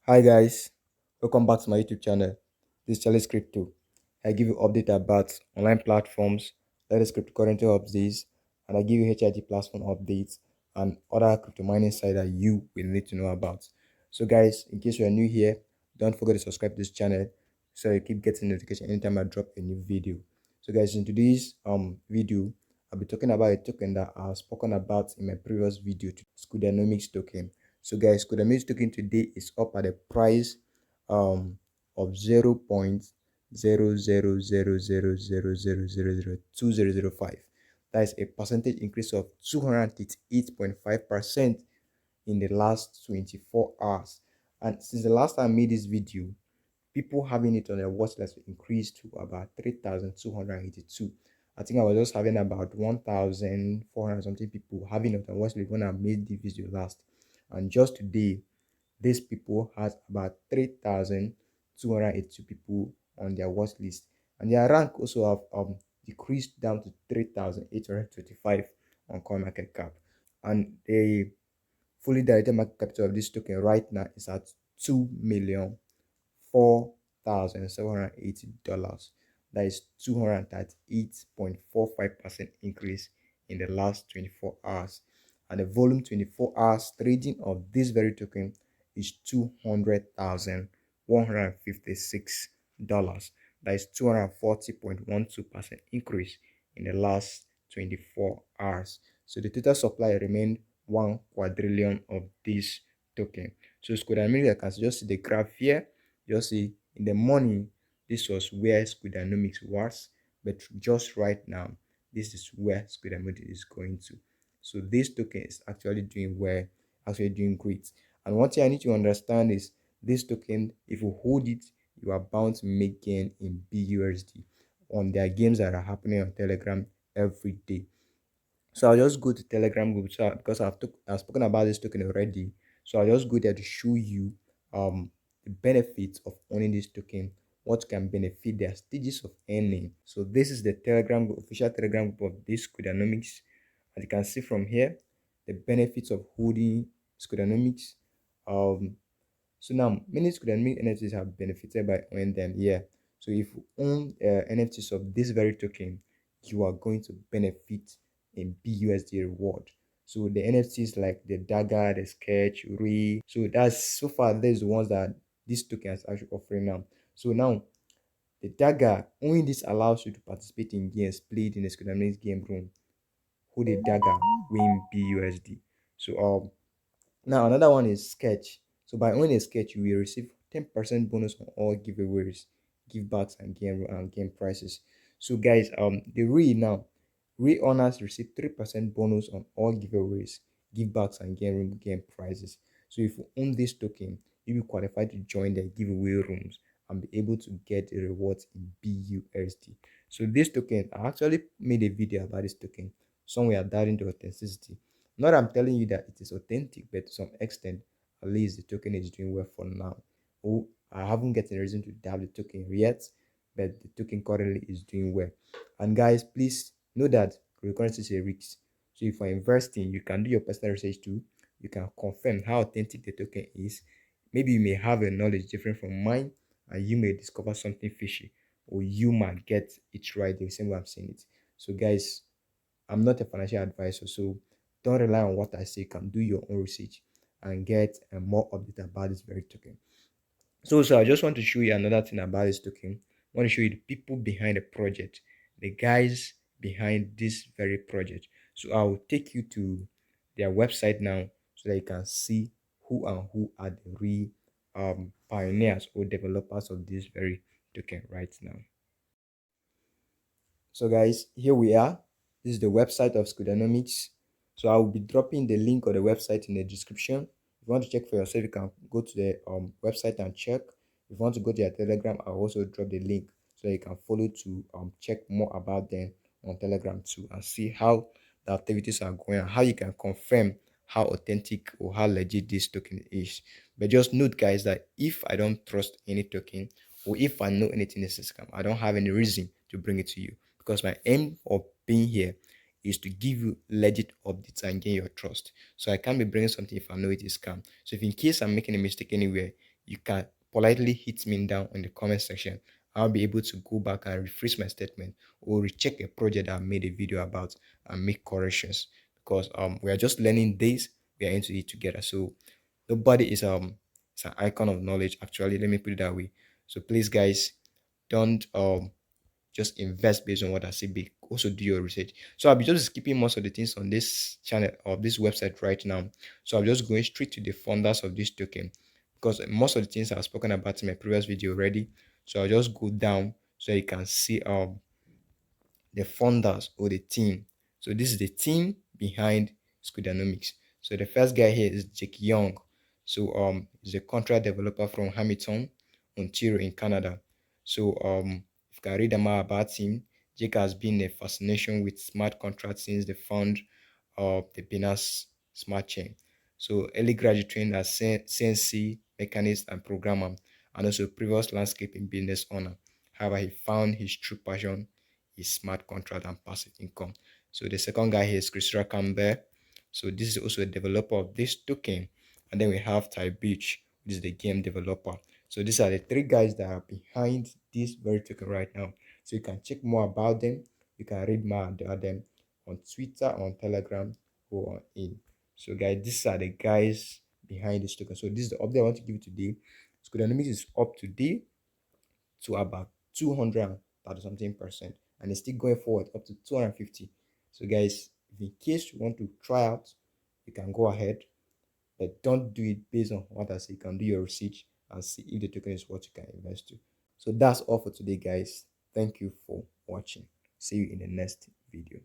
Hi guys, welcome back to my YouTube channel. This is Charles Crypto. I give you update about online platforms, latest cryptocurrency updates, and I give you HID platform updates and other crypto mining site that you will need to know about. So guys, in case you are new here, don't forget to subscribe to this channel so you keep getting notification anytime I drop a new video. So guys, in today's video, I'll be talking about a token that I've spoken about in my previous video, Scudanomics token. So guys, Kudamix token today is up at a price of 0.00000002005. That is a percentage increase of 238.5% in the last 24 hours. And since the last time I made this video, people having it on their watch list increased to about 3,282. I think I was just having about 1,400 something people having it on their watch list when I made the video last. And just today, these people has about 3,282 people on their watch list. And their rank also have decreased down to 3,825 on CoinMarketCap. And the fully diluted market capital of this token right now is at 2,004,780. That is 238.45% increase in the last 24 hours. And the volume 24 hours trading of this very token is $200,156. That is 240.12% increase in the last 24 hours. So the total supply remained 1 quadrillion of this token. So Scudanomics, I can just see the graph here. Just see in the morning, this was where Scudanomics was, but just right now, this is where Scudanomics is going to. So this token is actually doing well, actually doing great. And one thing I need to understand is this token, if you hold it, you are bound to make gain in BUSD on their games that are happening on Telegram every day. So I'll just go to Telegram group because I've spoken about this token already. So I'll just go there to show you the benefits of owning this token, what can benefit their stages of earning. So this is the Telegram group, official Telegram group of this Scudanomics. As you can see from here, the benefits of holding Scudanomics. So now many Scudanomics NFTs have benefited by owning them. Yeah. So if you own NFTs of this very token, you are going to benefit in BUSD reward. So the NFTs like the Dagger, the Sketch, Uri. So that's so far there's the ones that this token is actually offering now. So now the Dagger, only this allows you to participate in games played in the Scudanomics game room. Who the Dagger win BUSD. So now another one is Sketch. So by owning a Sketch, you will receive 10% bonus on all giveaways, give backs and game prices. So guys, the Re now, Re owners receive 3% bonus on all giveaways, give backs and game prizes. So if you own this token, you will qualify to join the giveaway rooms and be able to get the rewards in BUSD. So this token, I actually made a video about this token somewhere doubting the authenticity. Not I'm telling you that it is authentic, but to some extent, at least the token is doing well for now. Oh, I haven't gotten a reason to doubt the token yet, but the token currently is doing well. And guys, please know that cryptocurrency is a risk. So if you're investing, you can do your personal research too. You can confirm how authentic the token is. Maybe you may have a knowledge different from mine, and you may discover something fishy, or you might get it right the same way I'm saying it. So guys, I'm not a financial advisor, so don't rely on what I say. You can do your own research and get more update about this very token. So I just want to show you another thing about this token. I want to show you the people behind the project, the guys behind this very project. So I will take you to their website now so that you can see who are the real pioneers or developers of this very token right now. So guys, here we are. This is the website of Scudanomics. So I will be dropping the link of the website in the description. If you want to check for yourself, you can go to the website and check. If you want to go to their Telegram, I'll also drop the link so that you can follow to check more about them on Telegram too and see how the activities are going and how you can confirm how authentic or how legit this token is. But just note, guys, that if I don't trust any token or if I know anything is a scam, I don't have any reason to bring it to you because my aim of being here is to give you legit updates and gain your trust. So I can't be bringing something if I know it is scam. So if in case I'm making a mistake anywhere, you can politely hit me down in the comment section. I'll be able to go back and rephrase my statement or recheck a project that I made a video about and make corrections, because we are just learning this, we are into it together. So nobody is it's an icon of knowledge, actually, let me put it that way. So please guys, don't just invest based on what I say. Big. Also do your research. So I'll be just skipping most of the things on this channel or this website right now. So I'm just going straight to the founders of this token, because most of the things I've spoken about in my previous video already. So I'll just go down so you can see the founders or the team. So this is the team behind Scudanomics. So the first guy here is Jake Young. So he's a contract developer from Hamilton, Ontario in Canada. So if you can read more about him, Jake has been a fascination with smart contracts since the found of the Binance Smart Chain. So early graduate trained as CNC mechanist and programmer, and also previous landscaping business owner. However, he found his true passion is smart contract and passive income. So the second guy here is Christopher Campbell. So this is also a developer of this token. And then we have Ty Beach, which is the game developer. So these are the three guys that are behind this very token right now. So you can check more about them. You can read more about them on Twitter, on Telegram, or on in. So guys, these are the guys behind this token. So this is the update I want to give you today. Scudanomics is up today to about 230 something percent, and it's still going forward up to 250. So guys, if in case you want to try out, you can go ahead, but don't do it based on what I say. You can do your research and see if the token is what you can invest to. So that's all for today guys. Thank you for watching. See you in the next video.